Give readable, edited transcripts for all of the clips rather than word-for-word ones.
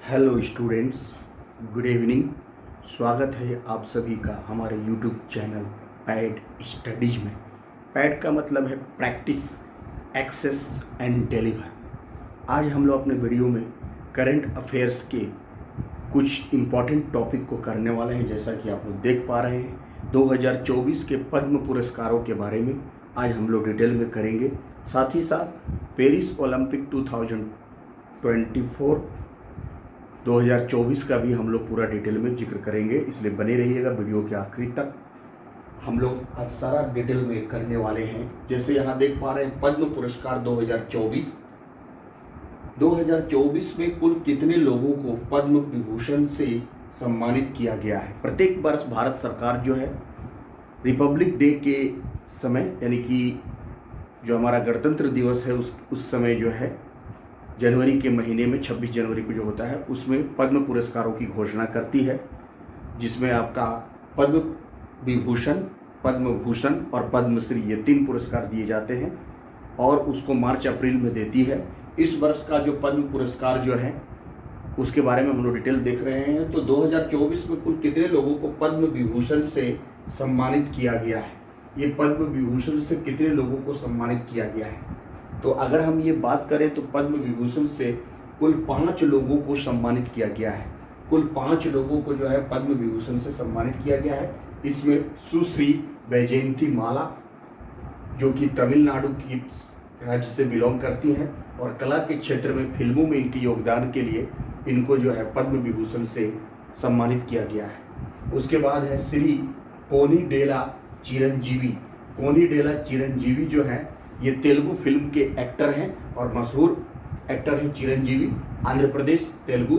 Hello students, good evening. स्वागत है आप सभी का हमारे यूट्यूब चैनल पैड स्टडीज में। पैड का मतलब है प्रैक्टिस, एक्सेस एंड डिलीवर। आज हम लोग अपने वीडियो में करंट अफेयर्स के कुछ इम्पॉर्टेंट टॉपिक को करने वाले हैं। जैसा कि आप लोग देख पा रहे हैं, 2024 के पद्म पुरस्कारों के बारे में आज हम लोग डिटेल में करेंगे। साथ ही साथ पेरिस ओलंपिक 2024 का भी हम लोग पूरा डिटेल में जिक्र करेंगे, इसलिए बने रहिएगा वीडियो के आखिरी तक। हम लोग आज सारा डिटेल में करने वाले हैं। जैसे यहाँ देख पा रहे हैं, पद्म पुरस्कार 2024 में कुल कितने लोगों को पद्म विभूषण से सम्मानित किया गया है। प्रत्येक वर्ष भारत सरकार जो है रिपब्लिक डे के समय, यानी कि जो हमारा गणतंत्र दिवस है उस समय जो है जनवरी के महीने में 26 जनवरी को जो होता है उसमें पद्म पुरस्कारों की घोषणा करती है, जिसमें आपका पद्म विभूषण, पद्म भूषण और पद्मश्री ये 3 पुरस्कार दिए जाते हैं और उसको मार्च अप्रैल में देती है। इस वर्ष का जो पद्म पुरस्कार जो है उसके बारे में हम लोग डिटेल देख रहे हैं। तो 2024 में कुल कितने लोगों को पद्म विभूषण से सम्मानित किया गया है, ये पद्म विभूषण से कितने लोगों को सम्मानित किया गया है। तो अगर हम ये बात करें तो पद्म विभूषण से कुल 5 लोगों को सम्मानित किया गया है। कुल 5 लोगों को जो है पद्म विभूषण से सम्मानित किया गया है। इसमें सुश्री वैजयंती माला, जो कि तमिलनाडु की राज्य से बिलोंग करती हैं और कला के क्षेत्र में फिल्मों में इनके योगदान के लिए इनको जो है पद्म विभूषण से सम्मानित किया गया है। उसके बाद है श्री कोनिडेला चिरंजीवी। कोनिडेला चिरंजीवी जो है ये तेलुगु फिल्म के एक्टर हैं और मशहूर एक्टर हैं चिरंजीवी। आंध्र प्रदेश तेलुगु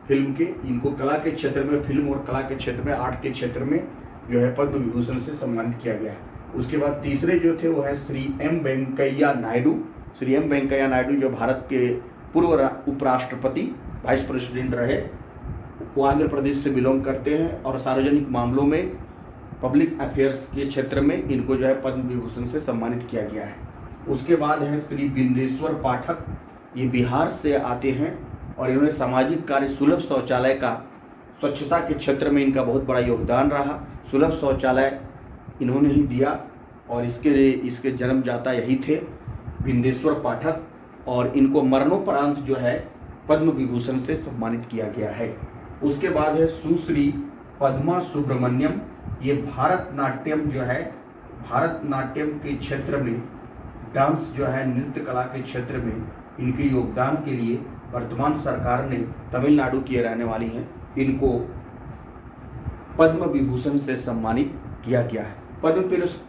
फिल्म के, इनको कला के क्षेत्र में, फिल्म और कला के क्षेत्र में, आर्ट के क्षेत्र में जो है पद्म विभूषण से सम्मानित किया गया है। उसके बाद तीसरे जो थे वो है श्री एम वेंकैया नायडू। श्री एम वेंकैया नायडू जो भारत के पूर्व उपराष्ट्रपति, वाइस प्रेसिडेंट रहे, वो आंध्र प्रदेश से बिलोंग करते हैं और सार्वजनिक मामलों में, पब्लिक अफेयर्स के क्षेत्र में इनको जो है पद्म विभूषण से सम्मानित किया गया है। उसके बाद है श्री बिंदेश्वर पाठक, ये बिहार से आते हैं और इन्होंने सामाजिक कार्य, सुलभ शौचालय का, स्वच्छता के क्षेत्र में इनका बहुत बड़ा योगदान रहा। सुलभ शौचालय इन्होंने ही दिया और इसके जन्मदाता यही थे, बिंदेश्वर पाठक, और इनको मरणोपरांत जो है पद्म विभूषण से सम्मानित किया गया है। उसके बाद है सुश्री पद्मा सुब्रमण्यम, ये भारतनाट्यम जो है, भारतनाट्यम के क्षेत्र में, डांस जो है, नृत्य कला के क्षेत्र में इनके योगदान के लिए वर्तमान सरकार ने, तमिलनाडु की रहने वाली हैं, इनको पद्म विभूषण से सम्मानित किया गया है। पद्म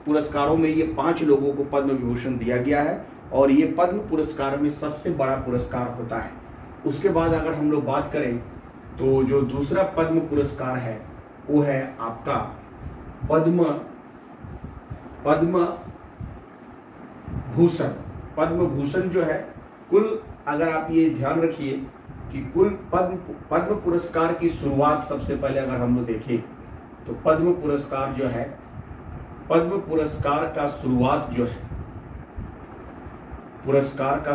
पुरस्कारों में ये 5 लोगों को पद्म विभूषण दिया गया है और ये पद्म पुरस्कार में सबसे बड़ा पुरस्कार होता है। उसके बाद अगर हम लोग बात करें तो जो दूसरा पद्म पुरस्कार है वो है आपका पद्म भूषण। पद्म भूषण जो है, कुल अगर आप ये ध्यान रखिए कि कुल पद्म पुरस्कार की शुरुआत, सबसे पहले अगर हम लोग देखें तो पद्म पुरस्कार जो है, पद्म पुरस्कार का शुरुआत जो है, पुरस्कार का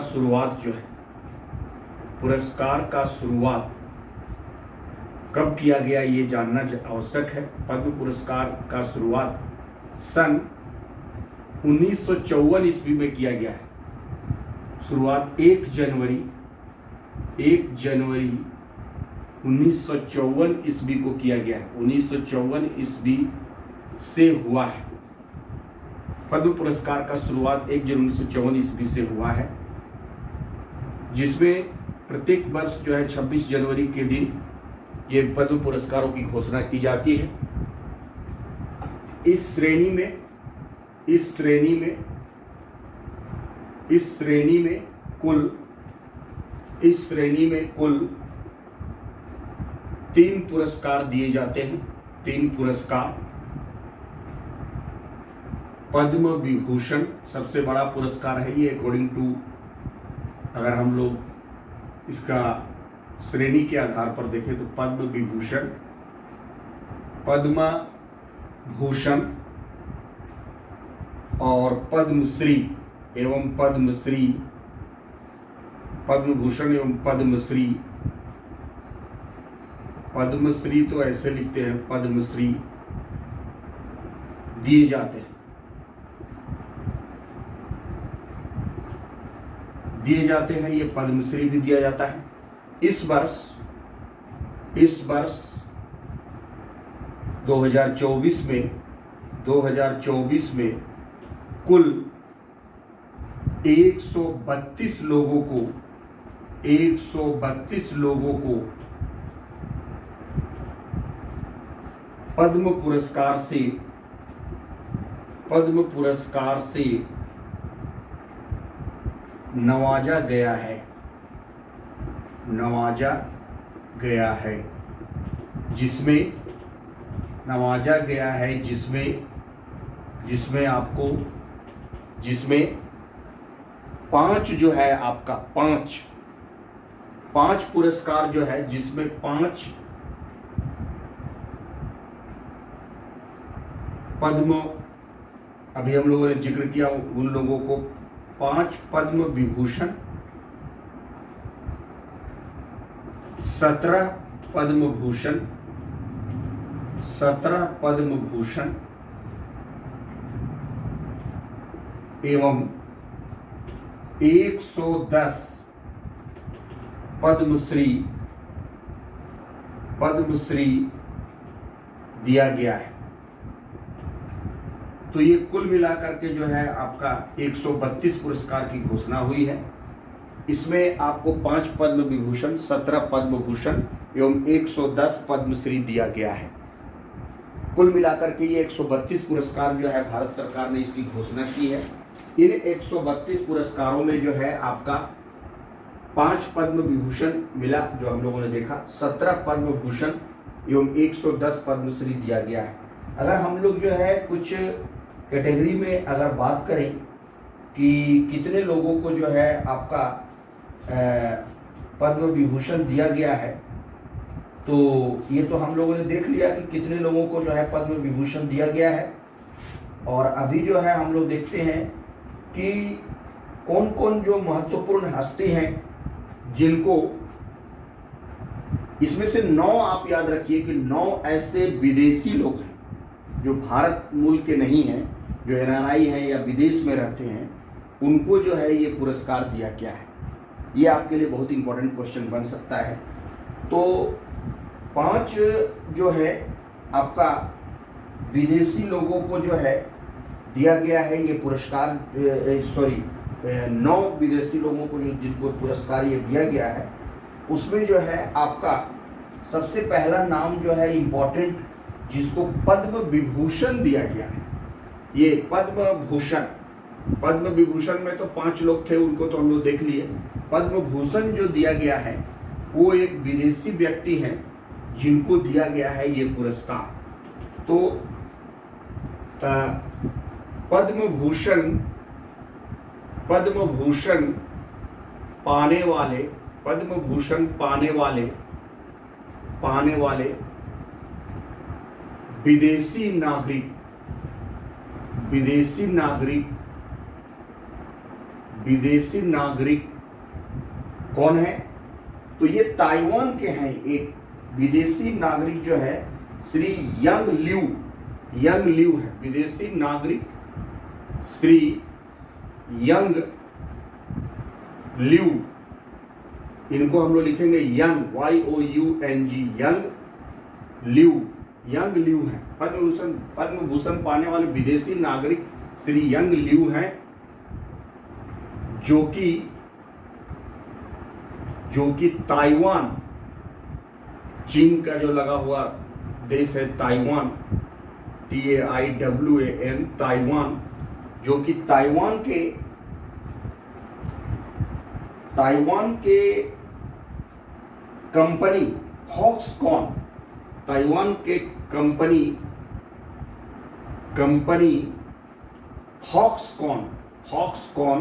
शुरुआत कब किया गया ये जानना आवश्यक है। पद्म पुरस्कार का शुरुआत सन 1954 ईस्वी में किया गया है। शुरुआत 1 जनवरी 1954 ईस्वी को किया गया है। 1954 ईस्वी से हुआ है। पद्म पुरस्कार का शुरुआत 1 जनवरी 1954 ईस्वी से हुआ है, जिसमें प्रत्येक वर्ष जो है 26 जनवरी के दिन ये पद्म पुरस्कारों की घोषणा की जाती है। इस श्रेणी में कुल 3 पुरस्कार दिए जाते हैं। 3 पुरस्कार। पद्म विभूषण सबसे बड़ा पुरस्कार है ये, अकॉर्डिंग टू, अगर हम लोग इसका श्रेणी के आधार पर देखें तो पद्म विभूषण, पद्म भूषण और पद्मश्री एवं पद्मश्री, पद्म भूषण एवं पद्मश्री पद्मश्री तो ऐसे लिखते हैं, पद्मश्री दिए जाते हैं, ये पद्मश्री भी दिया जाता है। इस वर्ष 2024 में कुल 132 लोगों को पद्म पुरस्कार से नवाजा गया है, जिसमें 5 जो है आपका 5 पुरस्कार जो है, जिसमें 5 पद्म, अभी हम लोगों ने जिक्र किया उन लोगों को, 5 पद्म विभूषण, 17 पद्म भूषण एवं 110 पद्मश्री दिया गया है। तो ये कुल मिलाकर के जो है आपका 132 पुरस्कार की घोषणा हुई है। इसमें आपको 5 पद्म विभूषण, 17 पद्म भूषण एवं 110 पद्मश्री दिया गया है। कुल मिलाकर के ये 132 पुरस्कार जो है भारत सरकार ने इसकी घोषणा की है। इन 132 पुरस्कारों में जो है आपका 5 पद्म विभूषण मिला जो हम लोगों ने देखा, 17 पद्म भूषण एवं 110 पद्मश्री दिया गया है। अगर हम लोग जो है कुछ कैटेगरी में अगर बात करें कि कितने लोगों को जो है आपका पद्म विभूषण दिया गया है, तो ये तो हम लोगों ने देख लिया कि कितने लोगों को जो है पद्म विभूषण दिया गया है। और अभी जो है हम लोग देखते हैं कि कौन कौन जो महत्वपूर्ण हस्ती हैं जिनको, इसमें से 9 आप याद रखिए कि 9 ऐसे विदेशी लोग हैं जो भारत मूल के नहीं हैं, जो NRI हैं या विदेश में रहते हैं, उनको जो है ये पुरस्कार दिया गया है। ये आपके लिए बहुत इंपॉर्टेंट क्वेश्चन बन सकता है। तो 5 जो है आपका विदेशी लोगों को जो है दिया गया है ये पुरस्कार, 9 विदेशी लोगों को जो जिनको पुरस्कार ये दिया गया है, उसमें जो है आपका सबसे पहला नाम जो है इम्पोर्टेंट, जिसको पद्म विभूषण दिया गया है, ये पद्म विभूषण में तो 5 लोग थे, उनको तो हम लोग देख लिए। पद्म भूषण जो दिया गया है वो एक विदेशी व्यक्ति हैं जिनको दिया गया है ये पुरस्कार। तो पद्म भूषण पाने वाले विदेशी नागरिक कौन है? तो ये ताइवान के हैं। एक विदेशी नागरिक जो है श्री यंग ल्यू है। विदेशी नागरिक श्री यंग ल्यू, इनको हम लोग लिखेंगे यंग, YOUNG, यंग ल्यू हैं। पद्म भूषण पाने वाले विदेशी नागरिक श्री यंग ल्यू हैं, जो कि ताइवान, चीन का जो लगा हुआ देश है ताइवान, TAIWAN, ताइवान, जो कि ताइवान के कंपनी फॉक्सकॉन, ताइवान के company Foxconn FOXCON,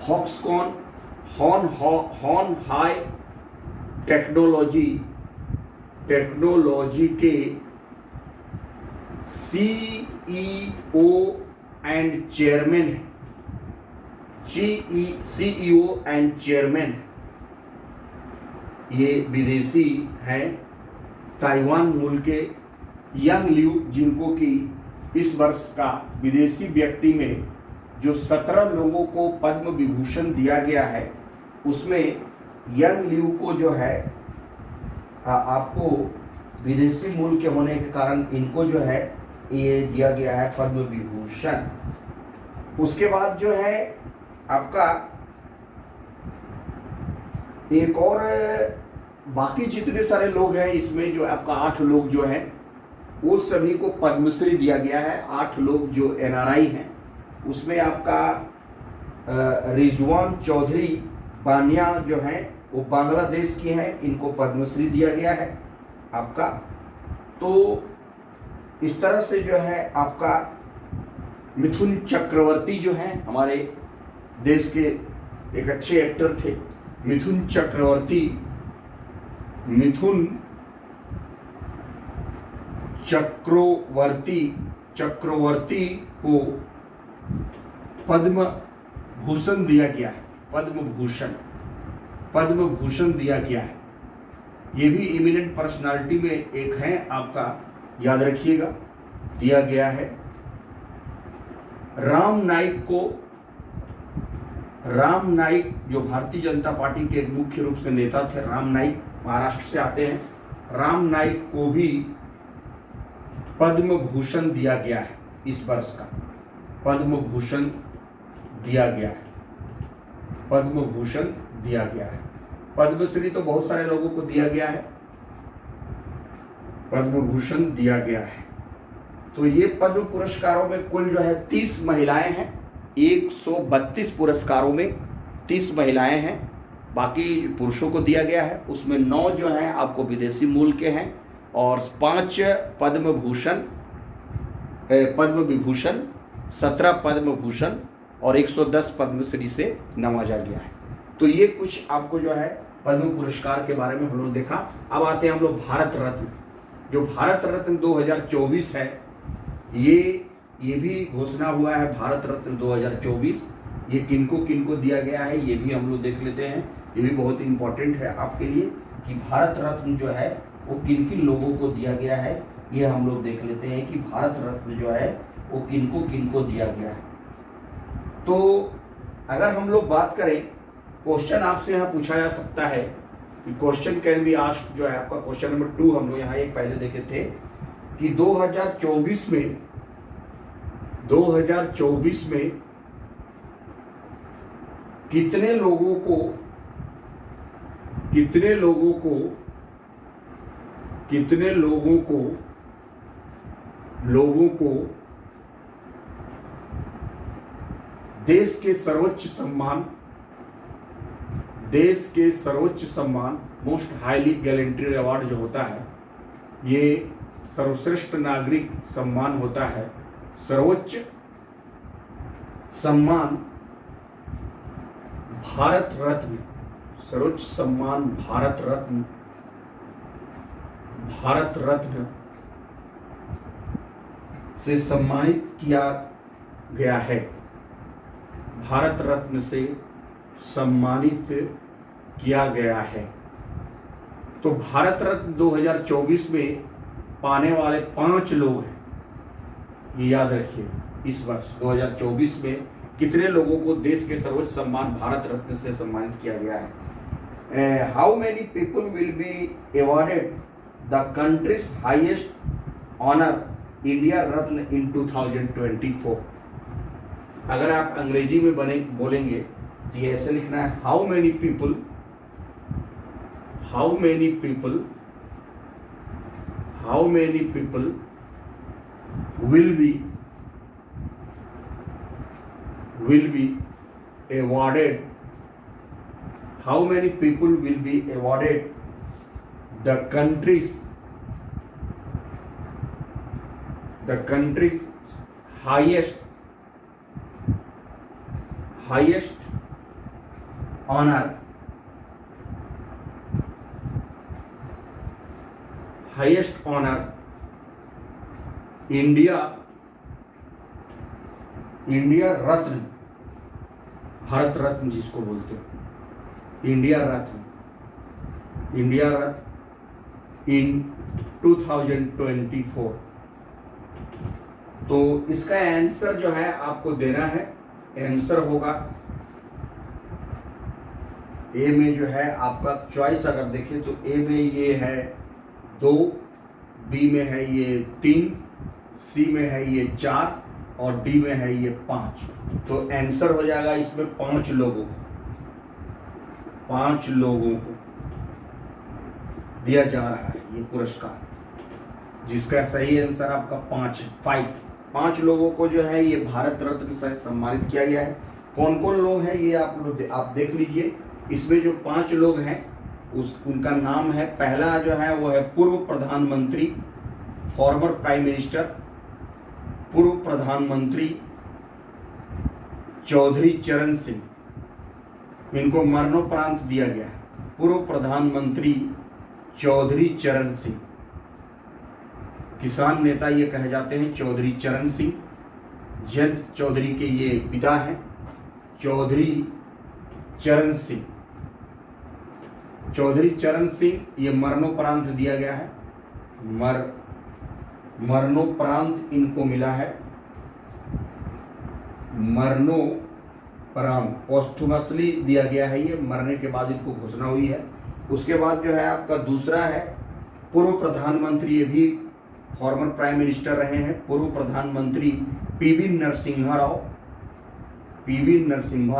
Foxconn Hon Hai Technology के CEO एंड चेयरमैन है। CEO एंड चेयरमैन, ये विदेशी हैं, ताइवान मूल के यांग लियू, जिनको कि इस वर्ष का विदेशी व्यक्ति में जो 17 लोगों को पद्म विभूषण दिया गया है, उसमें यांग लियू को जो है आपको विदेशी मूल के होने के कारण इनको जो है ये दिया गया है पद्म विभूषण। उसके बाद जो है आपका एक और बाकी जितने सारे लोग हैं इसमें जो आपका 8 लोग जो हैं वो सभी को पद्मश्री दिया गया है। 8 लोग जो NRI हैं उसमें आपका रिजवान चौधरी बानिया जो हैं वो बांग्लादेश की हैं, इनको पद्मश्री दिया गया है आपका। तो इस तरह से जो है आपका मिथुन चक्रवर्ती जो हैं हमारे देश के एक अच्छे एक्टर थे, मिथुन चक्रवर्ती को पद्म भूषण दिया गया है, पद्म भूषण दिया गया है। ये भी इमिनेंट पर्सनालिटी में एक है आपका, याद रखिएगा, दिया गया है। राम नाईक जो भारतीय जनता पार्टी के मुख्य रूप से नेता थे, राम नाईक महाराष्ट्र से आते हैं, राम नाईक को भी पद्म भूषण दिया गया है। इस वर्ष का पद्म भूषण दिया गया है, पद्म भूषण दिया गया है। पद्मश्री तो बहुत सारे लोगों को दिया गया है, पद्म भूषण दिया गया है। तो ये पद्म पुरस्कारों में कुल जो है 30 महिलाएं हैं, 132 पुरस्कारों में 30 महिलाएं हैं, बाकी पुरुषों को दिया गया है। उसमें 9 जो हैं आपको विदेशी मूल के हैं और 5 पद्म विभूषण, 17 पद्म भूषण और 110 पद्मश्री से नवाजा गया है। तो ये कुछ आपको जो है पद्म पुरस्कार के बारे में हम लोग देखा। अब आते हैं हम लोग भारत रत्न। जो भारत रत्न 2024 है, ये भी घोषणा हुआ है भारत रत्न 2024। ये किनको किनको दिया गया है ये भी हम लोग देख लेते हैं। ये भी बहुत इंपॉर्टेंट है आपके लिए कि भारत रत्न जो है वो किन किन लोगों को दिया गया है, ये हम लोग देख लेते हैं कि भारत रत्न जो है वो किनको किनको दिया गया है। तो अगर हम लोग बात करें, क्वेश्चन आपसे यहाँ पूछा जा सकता है कि क्वेश्चन कैन बी आस्क्ड, जो है आपका क्वेश्चन नंबर 2 हम लोग यहाँ एक पहले देखे थे कि 2024 में कितने लोगों को देश के सर्वोच्च सम्मान मोस्ट हाईली गैलेंट्री अवार्ड जो होता है, ये सर्वश्रेष्ठ नागरिक सम्मान होता है, सर्वोच्च सम्मान भारत रत्न, सर्वोच्च सम्मान भारत रत्न से सम्मानित किया गया है, भारत रत्न से सम्मानित किया गया है। तो भारत रत्न 2024 में पाने वाले 5 लोग हैं, ये याद रखिए। इस वर्ष 2024 में कितने लोगों को देश के सर्वोच्च सम्मान भारत रत्न से सम्मानित किया गया है। How many people will be awarded the country's highest honour India Ratna in 2024। अगर आप अंग्रेजी में बोलेंगे तो ये ऐसे लिखना है, how many people will be awarded, how many people will be awarded the country's highest honor, India Ratna, Bharat Ratna जिसको बोलते हैं, इंडिया रत्न इन 2024। तो इसका आंसर जो है आपको देना है। आंसर होगा ए में जो है आपका चॉइस अगर देखें तो ए में ये है 2, बी में है ये 3, सी में है ये 4 और डी में है ये 5। तो आंसर हो जाएगा इसमें 5 लोगों को दिया जा रहा है ये पुरस्कार, जिसका सही आंसर आपका 5 लोगों को जो है ये भारत रत्न से सम्मानित किया गया है। कौन कौन लोग हैं ये आप देख लीजिए। इसमें जो 5 लोग हैं उनका नाम है, पहला जो है वो है पूर्व प्रधानमंत्री, फॉर्मर प्राइम मिनिस्टर, पूर्व प्रधानमंत्री चौधरी चरण सिंह। इनको मरणोपरांत दिया गया है। पूर्व प्रधानमंत्री चौधरी चरण सिंह, किसान नेता ये कहे जाते हैं चौधरी चरण सिंह। जयंत चौधरी के ये पिता हैं चौधरी चरण सिंह। चौधरी चरण सिंह ये मरणोपरांत दिया गया है, मरणोपरांत इनको मिला है, मरणोपरांत पोस्टुमसली दिया गया है। ये मरने के बाद इनको घोषणा हुई है। उसके बाद जो है आपका दूसरा है पूर्व प्रधानमंत्री, ये भी फॉर्मर प्राइम मिनिस्टर रहे हैं, पूर्व प्रधानमंत्री पीवी नरसिम्हा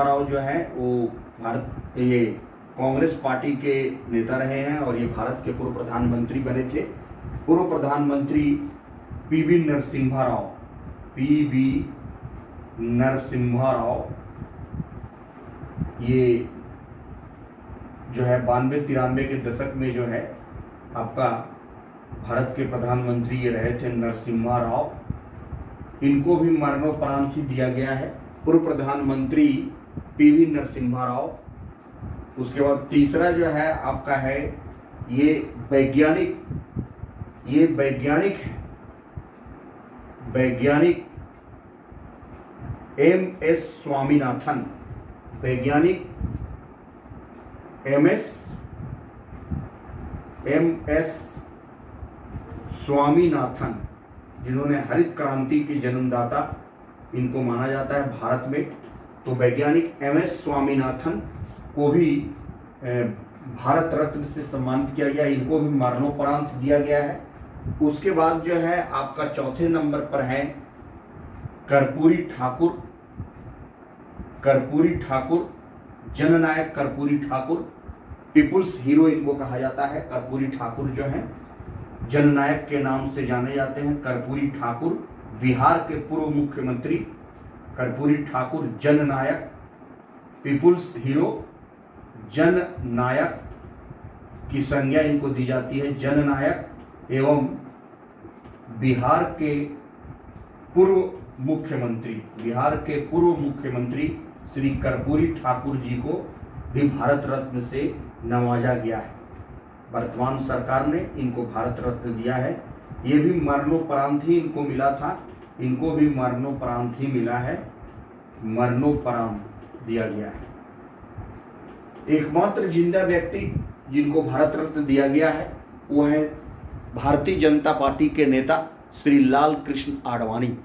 राव जो है वो ये कांग्रेस पार्टी के नेता रहे हैं और ये भारत के पूर्व प्रधानमंत्री बने थे। पूर्व प्रधानमंत्री पीवी नरसिम्हा राव ये जो है 92-93 के दशक में जो है आपका भारत के प्रधानमंत्री ये रहे थे नरसिम्हा राव। इनको भी मरणोपरांत ही दिया गया है, पूर्व प्रधानमंत्री पीवी नरसिम्हा राव। उसके बाद तीसरा जो है आपका है ये वैज्ञानिक एम.एस. स्वामीनाथन। वैज्ञानिक एम.एस. स्वामीनाथन, जिन्होंने हरित क्रांति के जन्मदाता इनको माना जाता है भारत में। तो वैज्ञानिक एम.एस. स्वामीनाथन को भी भारत रत्न से सम्मानित किया गया, इनको भी मरणोपरांत दिया गया है। उसके बाद जो है आपका चौथे नंबर पर है कर्पूरी ठाकुर, जननायक कर्पूरी ठाकुर, पीपुल्स हीरो इनको कहा जाता है। कर्पूरी ठाकुर जो हैं जननायक के नाम से जाने जाते हैं। कर्पूरी ठाकुर बिहार के पूर्व मुख्यमंत्री, कर्पूरी ठाकुर जननायक, पीपुल्स हीरो, जननायक की संज्ञा इनको दी जाती है, जननायक, एवं बिहार के पूर्व मुख्यमंत्री श्री कर्पूरी ठाकुर जी को भी भारत रत्न से नवाजा गया है। वर्तमान सरकार ने इनको भारत रत्न दिया है। ये भी मरणोपरांत ही इनको मिला था, इनको भी मरणोपरांत ही मिला है, मरणोपरांत दिया गया है। एकमात्र जिंदा व्यक्ति जिनको भारत रत्न दिया गया है वो है भारतीय जनता पार्टी के नेता श्री लाल कृष्ण आडवाणी।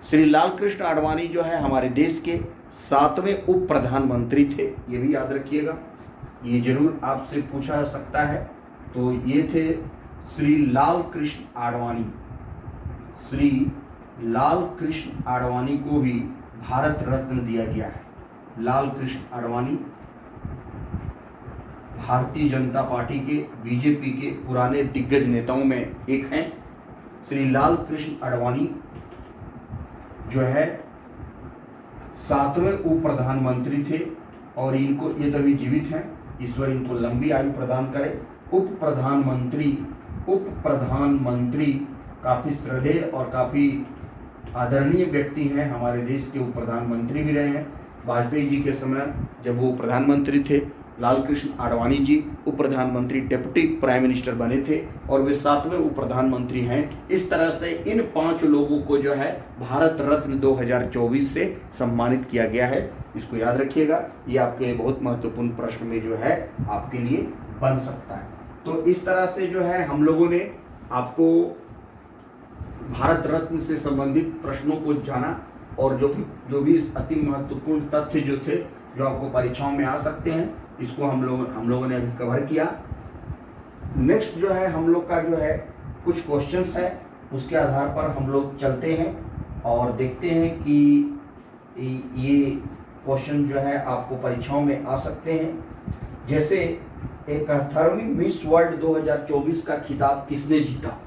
श्री लाल कृष्ण आडवाणी जो है हमारे देश के 7वें उप प्रधानमंत्री थे, ये भी याद रखिएगा, ये जरूर आपसे पूछा जा सकता है। तो ये थे श्री लाल कृष्ण आडवाणी। श्री लाल कृष्ण आडवाणी को भी भारत रत्न दिया गया है। लाल कृष्ण आडवाणी भारतीय जनता पार्टी के, बीजेपी के पुराने दिग्गज नेताओं में एक हैं। श्री लाल कृष्ण आडवाणी जो है 7वें उप प्रधानमंत्री थे और इनको, ये तभी जीवित हैं, ईश्वर इनको लंबी आयु प्रदान करे। उप प्रधानमंत्री काफ़ी श्रद्धेय और काफ़ी आदरणीय व्यक्ति हैं, हमारे देश के उप प्रधानमंत्री भी रहे हैं। वाजपेयी जी के समय जब वो प्रधानमंत्री थे लालकृष्ण आडवाणी जी उप प्रधानमंत्री डेप्यूटी प्राइम मिनिस्टर बने थे और वे 7वें उप प्रधानमंत्री हैं। इस तरह से इन 5 लोगों को जो है भारत रत्न 2024 से सम्मानित किया गया है। इसको याद रखिएगा, ये आपके लिए बहुत महत्वपूर्ण प्रश्न में जो है आपके लिए बन सकता है। तो इस तरह से जो है हम लोगों ने आपको भारत रत्न से संबंधित प्रश्नों को जाना और जो भी अति महत्वपूर्ण तथ्य जो थे जो आपको परीक्षाओं में आ सकते हैं, इसको हम लोगों ने अभी कवर किया। नेक्स्ट जो है हम लोग का जो है कुछ क्वेश्चंस है, उसके आधार पर हम लोग चलते हैं और देखते हैं कि ये क्वेश्चन जो है आपको परीक्षाओं में आ सकते हैं। जैसे 71वीं मिस वर्ल्ड 2024 का खिताब किसने जीता,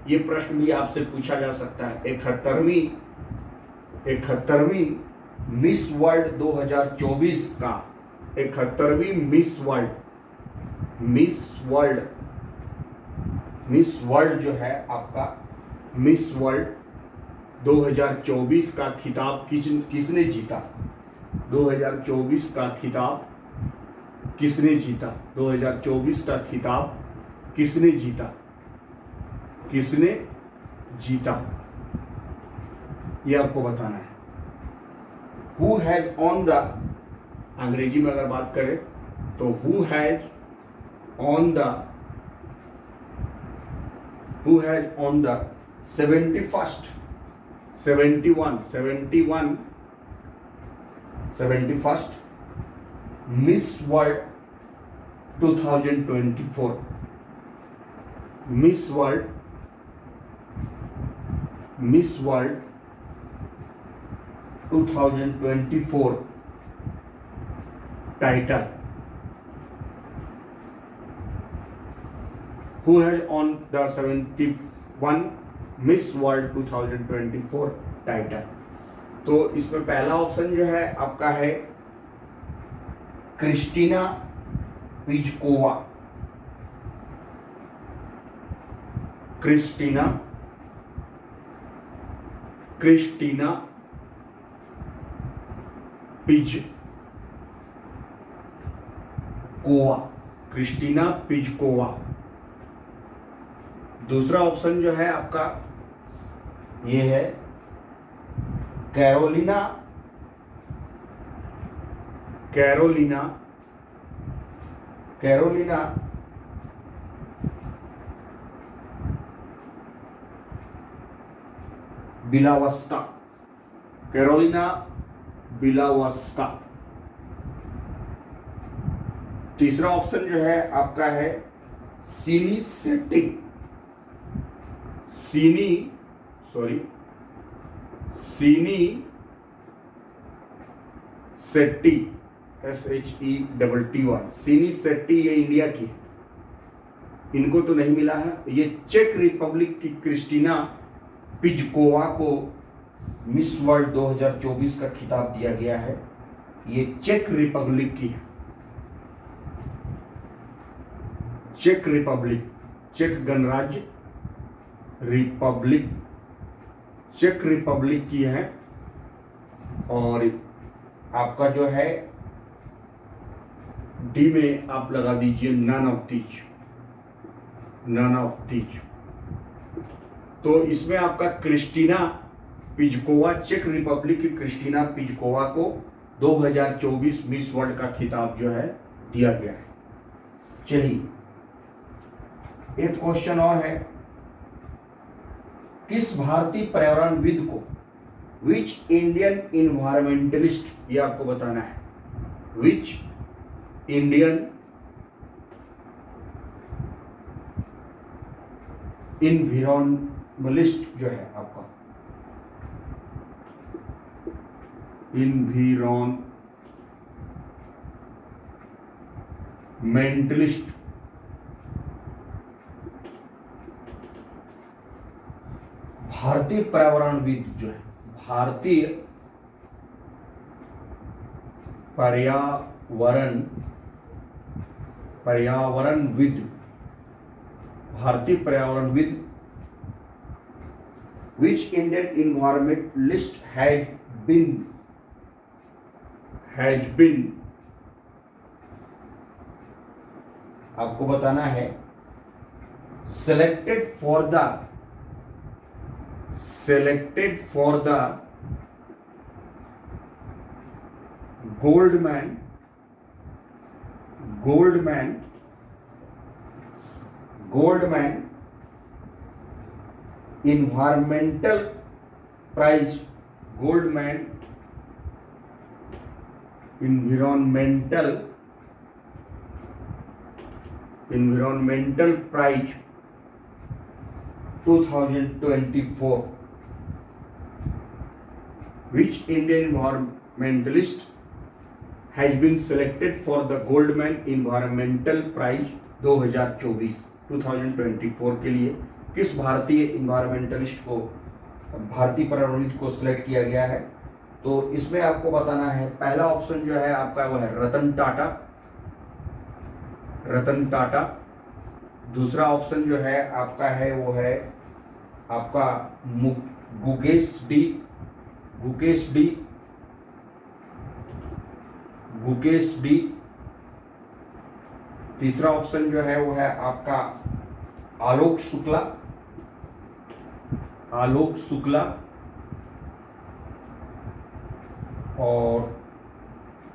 ये प्रश्न भी आपसे पूछा जा सकता है। 71वीं मिस वर्ल्ड 2024 का 71वीं मिस वर्ल्ड जो है आपका मिस वर्ल्ड 2024 का खिताब किसने जीता, 2024 का खिताब किसने जीता, 2024 का खिताब किसने जीता, ये आपको बताना है। Who has on the, अंग्रेजी में अगर बात करें तो who has on the 71st Miss World 2024, Miss World 2024 title, who has on the 71 Miss World 2024 title. तो इसमें पहला ऑप्शन जो है आपका है क्रिस्टीना पिजकोवा, क्रिस्टीना पिजकोवा। दूसरा ऑप्शन जो है आपका ये है कैरोलिना बिलावस्का। तीसरा ऑप्शन जो है आपका है सीनी शेट्टी SHETTY, सीनी शेट्टी, ये इंडिया की है, इनको तो नहीं मिला है। ये चेक रिपब्लिक की क्रिस्टीना पिजकोवा को मिस वर्ल्ड 2024 का खिताब दिया गया है। ये चेक रिपब्लिक की है, चेक रिपब्लिक, चेक गणराज्य रिपब्लिक, चेक रिपब्लिक की है। और आपका जो है डी में आप लगा दीजिए नन ऑफ दीज। तो इसमें आपका क्रिस्टीना पिजकोवा, चेक रिपब्लिक की क्रिस्टीना पिजकोवा को 2024 मिस वर्ल्ड का खिताब जो है दिया गया है। चलिए एक क्वेश्चन और है, किस भारतीय पर्यावरणविद को, विच इंडियन इन्वायरमेंटलिस्ट, ये आपको बताना है, विच इंडियन इन्वायरमेंटलिस्ट जो है आपका इन्वायरमेंटलिस्ट, भारतीय पर्यावरणविद जो है, भारतीय पर्यावरणविद, भारतीय पर्यावरणविद, which Indian environmentalist has been आपको बताना है selected for the Goldman environmental prize, Goldman environmental prize 2024. Which Indian environmentalist has been selected for the Goldman Environmental Prize 2024 के लिए किस भारतीय इन्वायरमेंटलिस्ट को, भारतीय पर्यावरणविद को सिलेक्ट किया गया है? तो इसमें आपको बताना है, पहला ऑप्शन जो है आपका वो है रतन टाटा। दूसरा ऑप्शन जो है आपका है वो है आपका गुकेश डी। तीसरा ऑप्शन जो है वो है आपका आलोक शुक्ला। और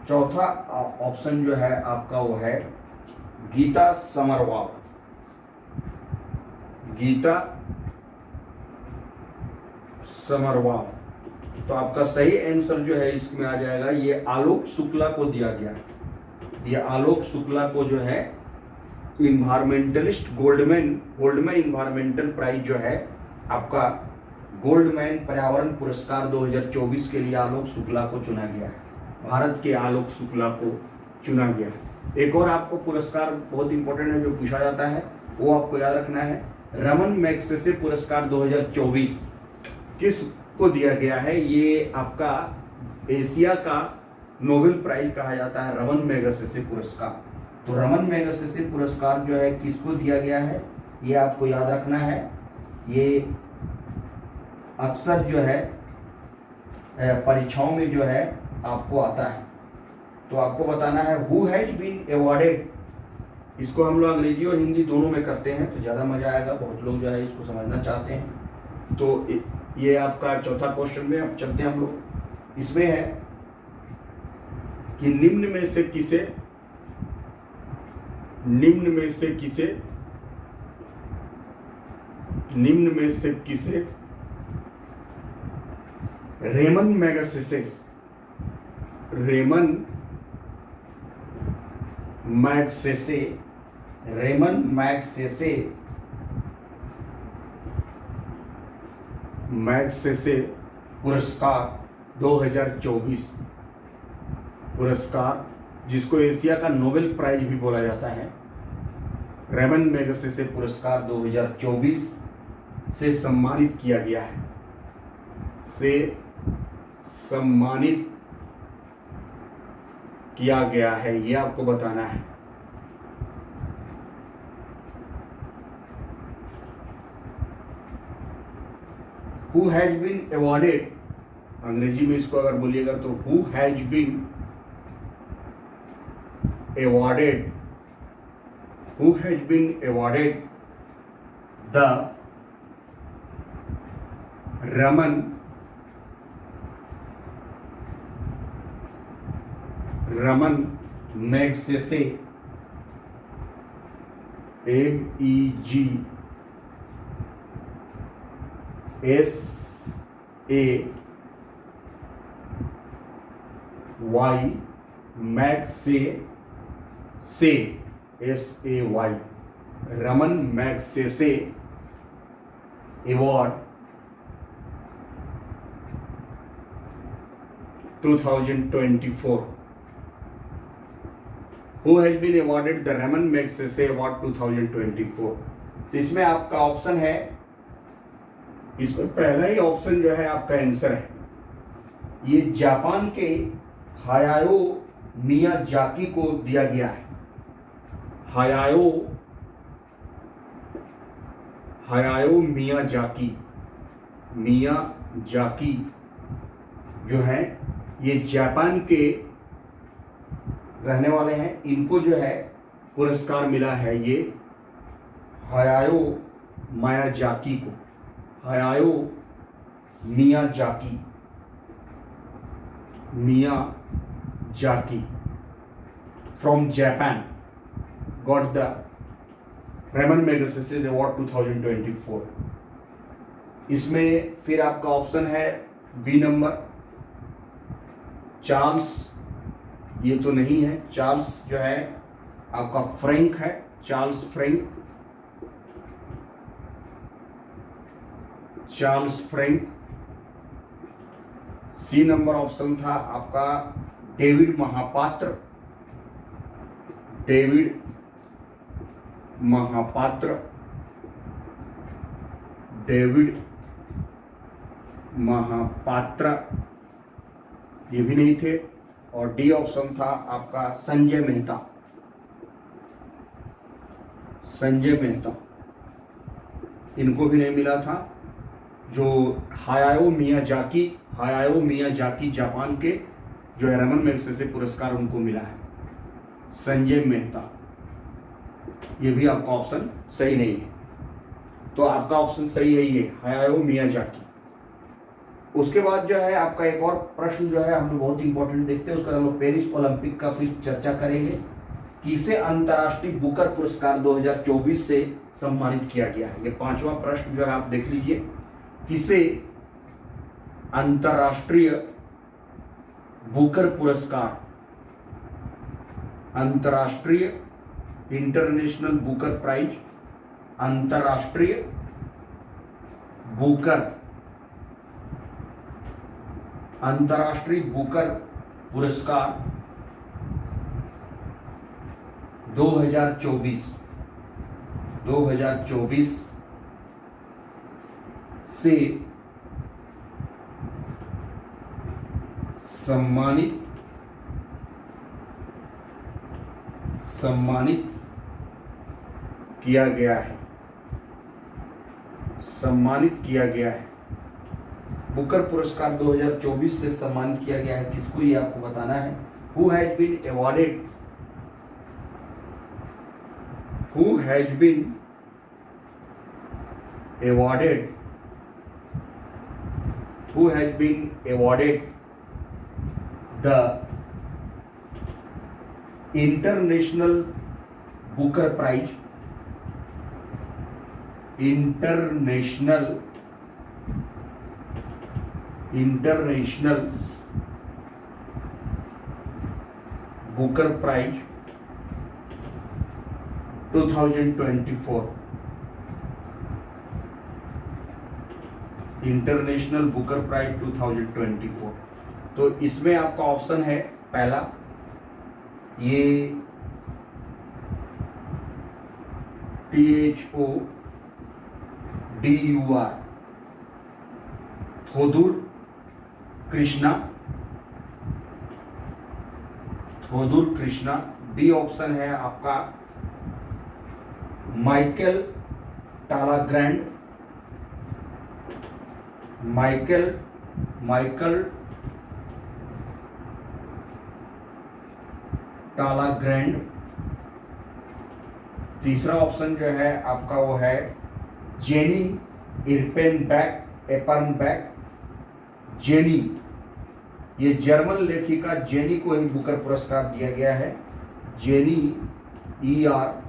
चौथा ऑप्शन जो है आपका वो है गीता समरवाल। तो आपका सही आंसर जो है इसमें आ जाएगा, ये आलोक शुक्ला को दिया गया है। ये आलोक शुक्ला को जो है इन्वायरमेंटलिस्ट गोल्डमैन इन्वायरमेंटल प्राइज जो है आपका गोल्डमैन पर्यावरण पुरस्कार 2024 के लिए आलोक शुक्ला को चुना गया है। भारत के आलोक शुक्ला को चुना गया है। एक और आपको पुरस्कार बहुत इंपॉर्टेंट है जो पूछा जाता है, वो आपको याद रखना है। रमन मैग्सेसे पुरस्कार 2024 किस को दिया गया है? ये आपका एशिया का नोबेल प्राइज कहा जाता है रमन मैग्सेसे पुरस्कार। तो रमन मैग्सेसे पुरस्कार जो है किसको दिया गया है, ये आपको याद रखना है। ये अक्सर जो है परीक्षाओं में जो है आपको आता है। तो आपको बताना है हु हैज बीन अवॉर्डेड। इसको हम लोग अंग्रेजी और हिंदी दोनों में करते हैं तो ज़्यादा मजा आएगा, बहुत लोग जो है इसको समझना चाहते हैं। तो ये आपका चौथा क्वेश्चन में अब चलते हैं हम लोग। इसमें है कि निम्न में से किसे रेमन मैग्सेसे पुरस्कार 2024 पुरस्कार, जिसको एशिया का नोबेल प्राइज भी बोला जाता है, रेमन मैग्सेसे पुरस्कार 2024 से सम्मानित किया गया है। ये आपको बताना है। Who has been awarded, अंग्रेजी में इसको अगर बोलिएगा तो who has been awarded the Raman Magsaysay MEGSAY SAY Raman Magsaysay award 2024। Who has been awarded the Raman Magsaysay Award 2024? तो इसमें आपका ऑप्शन है, इसमें पहला ही ऑप्शन जो है आपका आंसर है। ये जापान के हायाओ मियाजाकी को दिया गया है। हायाओ मियाजाकी जो है ये जापान के रहने वाले हैं। इनको जो है पुरस्कार मिला है ये हायाओ मियाजाकी को, Hayao Miyazaki from Japan got the Ramon Magsaysay award 2024। इसमें फिर आपका ऑप्शन है बी नंबर चार्ल्स, ये तो नहीं है, चार्ल्स जो है आपका फ्रैंक है, Charles Frank. C number option था आपका डेविड महापात्र, ये भी नहीं थे। और डी ऑप्शन था आपका संजय मेहता, इनको भी नहीं मिला था। जो हायाओ मियाजाकी जापान के जो है रेमन मैगसेसे पुरस्कार उनको मिला है, संजय मेहता। ये भी आपका ऑप्शन सही नहीं है, तो आपका ऑप्शन सही है ये हायाओ मियाजाकी। उसके बाद जो है आपका एक और प्रश्न जो है हम लोग बहुत इंपॉर्टेंट देखते हैं, उसका हम लोग पेरिस ओलंपिक का फिर चर्चा करेंगे। किसे अंतर्राष्ट्रीय बुकर पुरस्कार 2024 से सम्मानित किया गया है? ये 5वां प्रश्न जो है आप देख लीजिए, किसे अंतर्राष्ट्रीय बुकर पुरस्कार, अंतर्राष्ट्रीय इंटरनेशनल बुकर प्राइज, अंतर्राष्ट्रीय बुकर पुरस्कार 2024 से सम्मानित किया गया है। बुकर पुरस्कार 2024 से सम्मानित किया गया है किसको, ये आपको बताना है। Who has been awarded the International Booker Prize, International Booker Prize 2024, International Booker Prize 2024। तो इसमें आपका ऑप्शन है पहला ये THODUR Thodur Krishna. D option है आपका माइकल टालाग्रैंड। तीसरा ऑप्शन जो है आपका वो है जेनी एपर्नबैक। जेनी, ये जर्मन लेखिका जेनी को ही बुकर पुरस्कार दिया गया है। Jenny ERPENBACK,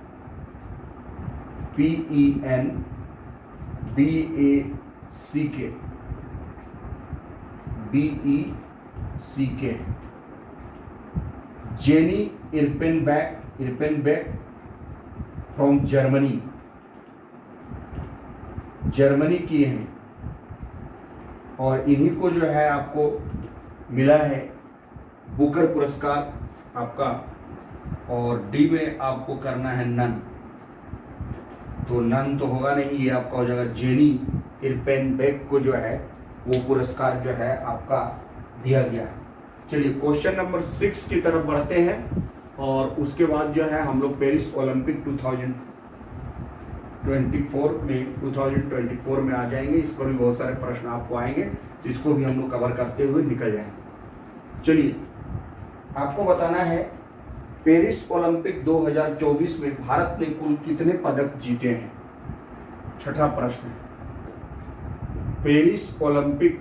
Jenny Erpenbeck from Germany की हैं, और इन्हीं को जो है आपको मिला है बुकर पुरस्कार आपका। और डी में आपको करना है नन, तो नन तो होगा नहीं, ये आपका हो जाएगा जेनी इर्पेनबैक को जो है वो पुरस्कार जो है आपका दिया गया है। चलिए क्वेश्चन नंबर 6 की तरफ बढ़ते हैं, और उसके बाद जो है हम लोग पेरिस ओलंपिक 2024 में आ जाएंगे। इस पर भी बहुत सारे प्रश्न आपको आएंगे, तो इसको भी हम लोग कवर करते हुए निकल जाएंगे। चलिए आपको बताना है पेरिस ओलंपिक 2024 में भारत ने कुल कितने पदक जीते हैं? छठा प्रश्न। पेरिस ओलंपिक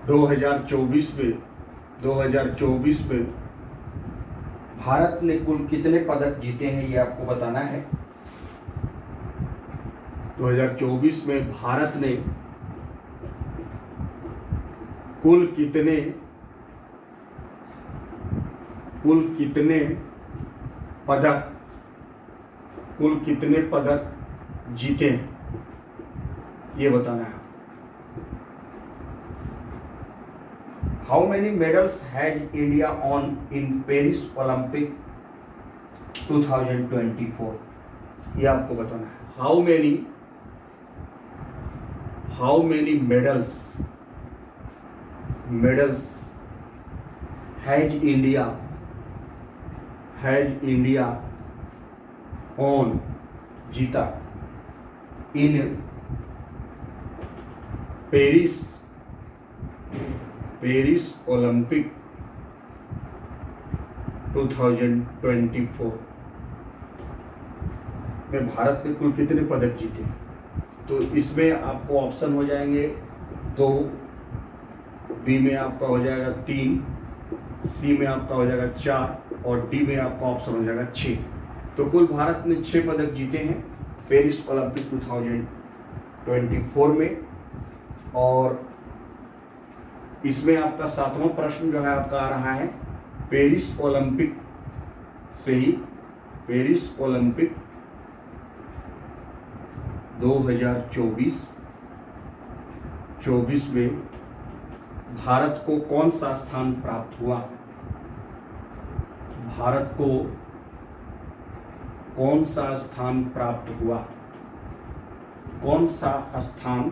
2024 में भारत ने कुल कितने पदक जीते हैं, ये आपको बताना है। 2024 में भारत ने कुल कितने पदक जीते हैं, ये बताना है। How many medals has India on in Paris Olympic 2024, ये आपको बताना है। How many medals has India on जीता इन पेरिस ओलंपिक 2024 में भारत ने कुल कितने पदक जीते? तो इसमें आपको ऑप्शन हो जाएंगे 2, बी में आपका हो जाएगा 3, सी में आपका हो जाएगा 4 और डी में आपका ऑप्शन हो जाएगा 6। तो कुल भारत ने 6 पदक जीते हैं पेरिस ओलंपिक 2024 में। और इसमें आपका 7वां प्रश्न जो है आपका आ रहा है पेरिस ओलंपिक से ही। पेरिस ओलंपिक 2024 में भारत को कौन सा स्थान प्राप्त हुआ? भारत को कौन सा स्थान प्राप्त हुआ? कौन सा स्थान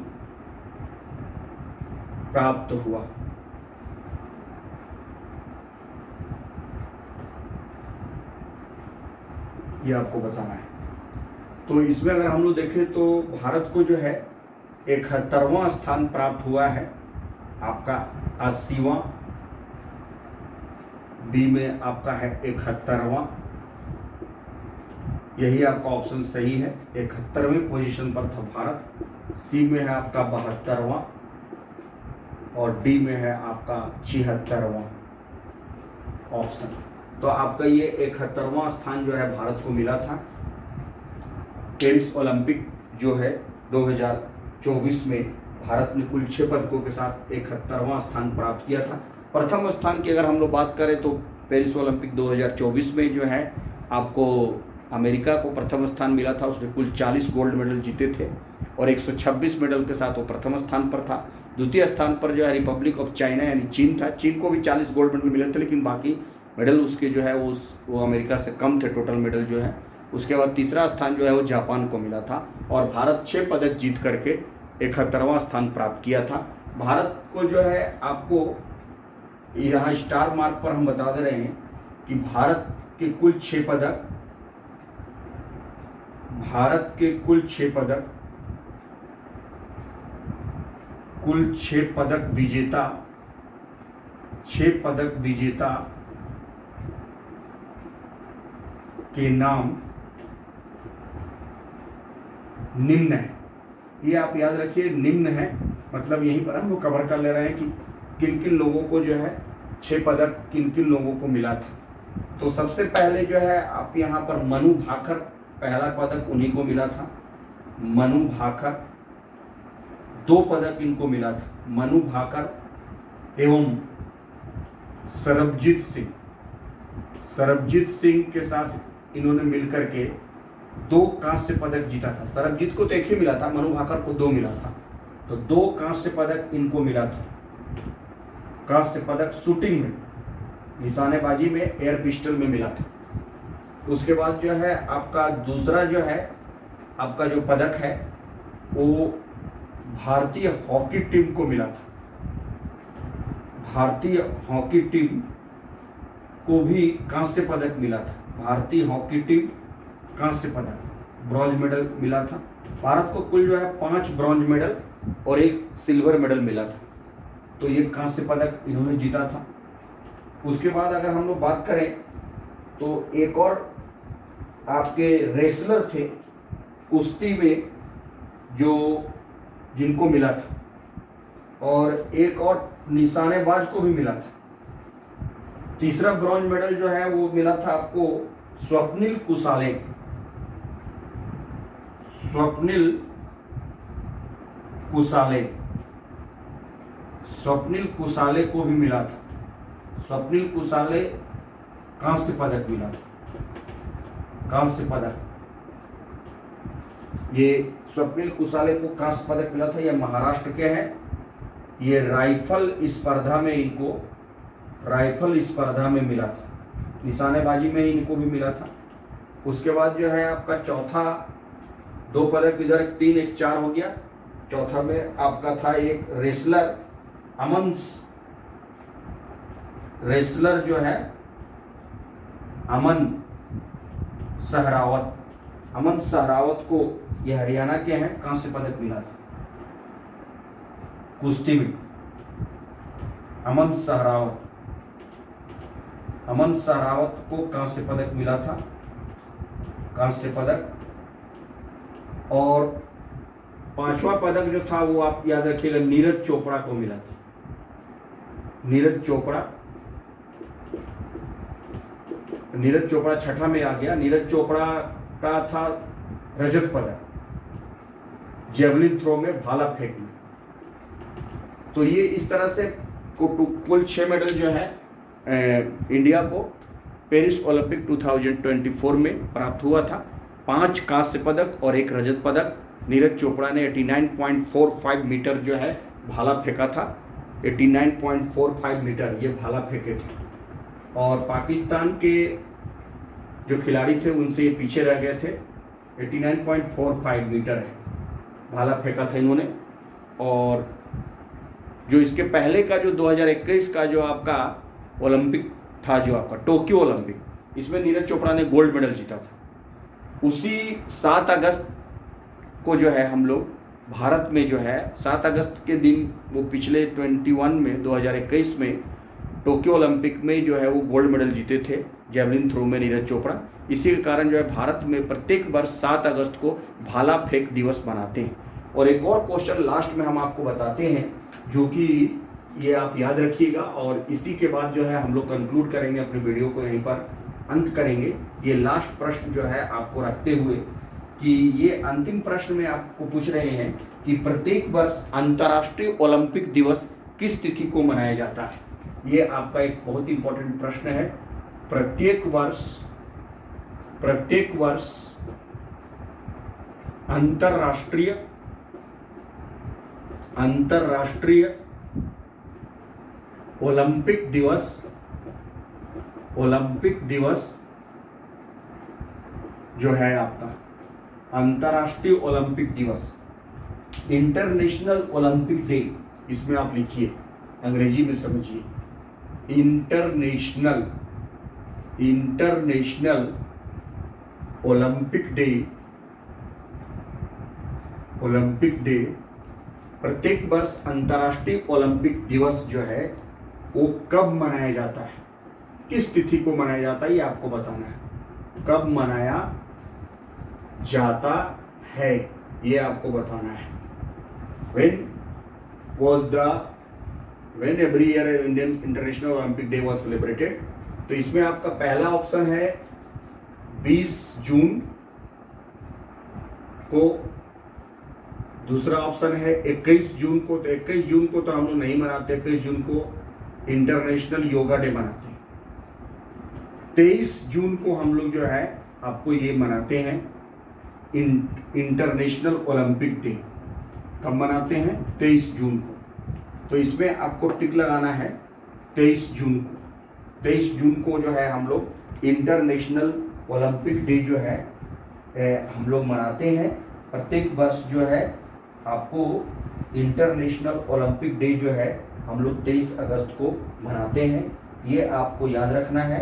प्राप्त हुआ? ये आपको बताना है। तो इसमें अगर हम लोग देखें तो भारत को जो है 71वां स्थान प्राप्त हुआ है, आपका 80वां, बी में आपका है 71वां, यही आपका ऑप्शन सही है। 71वें पोजीशन पर था भारत। सी में है आपका 72वां और डी में है आपका 76वां ऑप्शन। तो आपका ये 71वां स्थान जो है भारत को मिला था पेरिस ओलंपिक जो है 2024 में। भारत ने कुल 6 पदकों के साथ 71वां स्थान प्राप्त किया था। प्रथम स्थान की अगर हम लोग बात करें तो पेरिस ओलंपिक 2024 में जो है आपको अमेरिका को प्रथम स्थान मिला था। उसने कुल 40 गोल्ड मेडल जीते थे और 126 मेडल के साथ वो प्रथम स्थान पर था। द्वितीय स्थान पर जो है रिपब्लिक ऑफ चाइना यानी चीन था। चीन को भी 40 गोल्ड मेडल मिले थे, लेकिन बाकी मेडल उसके जो है वो अमेरिका से कम थे, टोटल मेडल जो है। उसके बाद तीसरा स्थान जो है वो जापान को मिला था और भारत 6 पदक जीत करके 71वां स्थान प्राप्त किया था। भारत को जो है आपको यहाँ स्टार मार्क पर हम बता दे रहे हैं कि भारत के कुल 6 पदक, भारत के कुल 6 पदक, कुल 6 पदक विजेता, 6 पदक विजेता के नाम निम्न है। ये आप याद रखिए, निम्न है मतलब यहीं पर हम लोग कवर कर ले रहे हैं कि किन किन लोगों को जो है 6 पदक किन किन लोगों को मिला था। तो सबसे पहले जो है आप यहाँ पर मनु भाकर, पहला पदक उन्हीं को मिला था। मनु भाकर, 2 पदक इनको मिला था, मनु भाकर एवं सरबजीत सिंह। सरबजीत सिंह के साथ इन्होंने मिलकर के 2 कांस्य पदक जीता था। सरबजीत को तो 1 ही मिला था, मनु भाकर को 2 मिला था। तो 2 कांस्य पदक इनको मिला था। कांस्य पदक शूटिंग में, निशानेबाजी में, एयर पिस्टल में मिला था। उसके बाद जो है आपका दूसरा जो है आपका जो पदक है वो भारतीय हॉकी टीम को मिला था। भारतीय हॉकी टीम को भी कांस्य पदक मिला था। भारतीय हॉकी टीम कांस्य पदक, ब्रॉन्ज मेडल मिला था। भारत को कुल जो है 5 ब्रॉन्ज मेडल और 1 सिल्वर मेडल मिला था। तो ये कांस्य पदक इन्होंने जीता था। उसके बाद अगर हम लोग बात करें तो एक और आपके रेसलर थे कुश्ती में जो जिनको मिला था, और एक और निशानेबाज को भी मिला था। तीसरा ब्रॉन्ज मेडल जो है वो मिला था आपको स्वप्निल कुसाले, स्वप्निल कुसाले को भी मिला था। स्वप्निल कुसाले कांस्य पदक मिला था, कांस्य पदक। ये स्वप्निल कुसाले को कांस्य पदक मिला था। ये महाराष्ट्र के हैं। ये राइफल स्पर्धा में इनको राइफल स्पर्धा में मिला था, निशानेबाजी में इनको भी मिला था। उसके बाद जो है आपका चौथा, 2 पदक इधर, 3 1 4 हो गया। चौथा में आपका था एक रेसलर जो है अमन सहरावत को, ये हरियाणा के हैं, कांस्य पदक मिला था कुश्ती में। अमन सहरावत को कांस्य पदक मिला था, कांस्य पदक। और 5वां पदक जो था वो आप याद रखिएगा नीरज चोपड़ा को मिला था। नीरज चोपड़ा छठा में आ गया। नीरज चोपड़ा का था रजत पदक जेवलिन थ्रो में, भाला फेंक में। तो ये इस तरह से कुल 6 मेडल जो है इंडिया को पेरिस ओलंपिक 2024 में प्राप्त हुआ था। 5 कांस्य पदक और 1 रजत पदक। नीरज चोपड़ा ने 89.45 मीटर जो है भाला फेंका था। 89.45 मीटर ये भाला फेंके थे। और पाकिस्तान के जो खिलाड़ी थे उनसे ये पीछे रह गए थे। 89.45 मीटर है भाला फेंका था इन्होंने। और जो इसके पहले का जो 2021 का जो आपका ओलंपिक था, जो आपका टोक्यो ओलंपिक, इसमें नीरज चोपड़ा ने गोल्ड मेडल जीता था। उसी 7 अगस्त को जो है हम लोग भारत में जो है 7 अगस्त के दिन वो पिछले 21 में 2021 में टोक्यो ओलंपिक में जो है वो गोल्ड मेडल जीते थे जेवलिन थ्रो में नीरज चोपड़ा। इसी के कारण जो है भारत में प्रत्येक वर्ष 7 अगस्त को भाला फेंक दिवस मनाते हैं। और एक और क्वेश्चन लास्ट में हम आपको बताते हैं जो कि ये आप याद रखिएगा, और इसी के बाद जो है हम लोग कंक्लूड करेंगे अपने वीडियो को, यहीं पर अंत करेंगे। ये लास्ट प्रश्न जो है आपको रखते हुए कि ये अंतिम प्रश्न में आपको पूछ रहे हैं कि प्रत्येक वर्ष अंतर्राष्ट्रीय ओलंपिक दिवस किस तिथि को मनाया जाता है। ये आपका एक बहुत ही इंपॉर्टेंट प्रश्न है। प्रत्येक वर्ष अंतर्राष्ट्रीय ओलंपिक दिवस जो है आपका अंतर्राष्ट्रीय ओलंपिक दिवस, इंटरनेशनल ओलंपिक डे, इसमें आप लिखिए, अंग्रेजी में समझिए, इंटरनेशनल ओलंपिक डे। प्रत्येक वर्ष अंतर्राष्ट्रीय ओलंपिक दिवस जो है वो कब मनाया जाता है, किस तिथि को मनाया जाता है, ये आपको बताना है। कब मनाया जाता है ये आपको बताना है। When every year Indian International Olympic Day was celebrated। तो इसमें आपका पहला ऑप्शन है 20 जून को, दूसरा ऑप्शन है 21 जून को। तो 21 जून को तो हम लोग नहीं मनाते, 21 जून को इंटरनेशनल योगा डे मनाते हैं। 23 जून को हम लोग जो है आपको ये मनाते हैं इंटरनेशनल ओलंपिक डे। कब मनाते हैं? 23 जून को। तो इसमें आपको टिक लगाना है 23 जून को। 23 जून को जो है हम लोग इंटरनेशनल ओलंपिक डे जो है हम लोग मनाते हैं। प्रत्येक वर्ष जो है आपको इंटरनेशनल ओलंपिक डे जो है हम लोग 23 अगस्त को मनाते हैं। ये आपको याद रखना है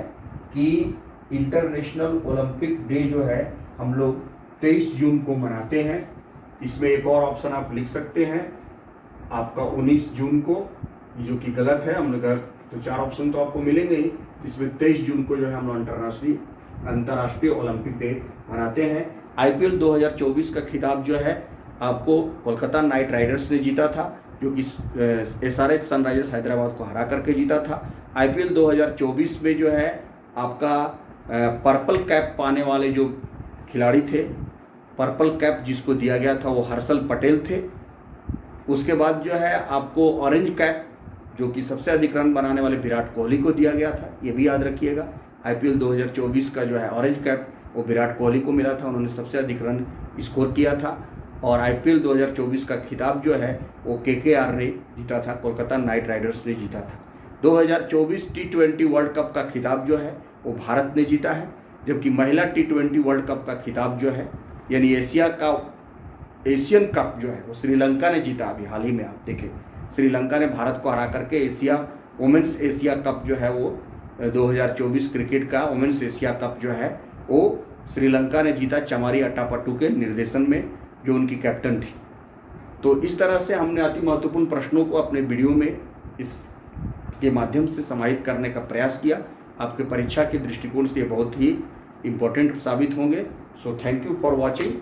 कि इंटरनेशनल ओलंपिक डे जो है हम लोग 23 जून को मनाते हैं। इसमें एक और ऑप्शन आप लिख सकते हैं आपका 19 जून को, ये जो कि गलत है, हमने गलत, तो 4 ऑप्शन तो आपको मिलेंगे ही। इसमें 23 जून को जो है हम लोग अंतर्राष्ट्रीय ओलंपिक डे मनाते हैं। आईपीएल 2024 का खिताब जो है आपको कोलकाता नाइट राइडर्स ने जीता था, जो कि एसआरएच सनराइजर्स हैदराबाद को हरा करके जीता था। आईपीएल 2024 में जो है आपका पर्पल कैप पाने वाले जो खिलाड़ी थे, पर्पल कैप जिसको दिया गया था वो हर्षल पटेल थे। उसके बाद जो है आपको ऑरेंज कैप, जो कि सबसे अधिक रन बनाने वाले विराट कोहली को दिया गया था, ये भी याद रखिएगा। आईपीएल 2024 का जो है ऑरेंज कैप वो विराट कोहली को मिला था, उन्होंने सबसे अधिक रन स्कोर किया था। और आईपीएल 2024 का खिताब जो है वो केकेआर ने जीता था, कोलकाता नाइट राइडर्स ने जीता था। 2024 T20 वर्ल्ड कप का खिताब जो है वो भारत ने जीता है, जबकि महिला T20 वर्ल्ड कप का खिताब जो है यानी एशियन कप जो है वो श्रीलंका ने जीता। अभी हाल ही में आप देखें, श्रीलंका ने भारत को हरा करके वुमेन्स एशिया कप जो है वो 2024 क्रिकेट का वुमेन्स एशिया कप जो है वो श्रीलंका ने जीता, चमारी अट्टापट्टू के निर्देशन में, जो उनकी कैप्टन थी। तो इस तरह से हमने अति महत्वपूर्ण प्रश्नों को अपने वीडियो में इसके माध्यम से समाहित करने का प्रयास किया। आपके परीक्षा के दृष्टिकोण से ये बहुत ही इम्पोर्टेंट साबित होंगे। So thank you for watching.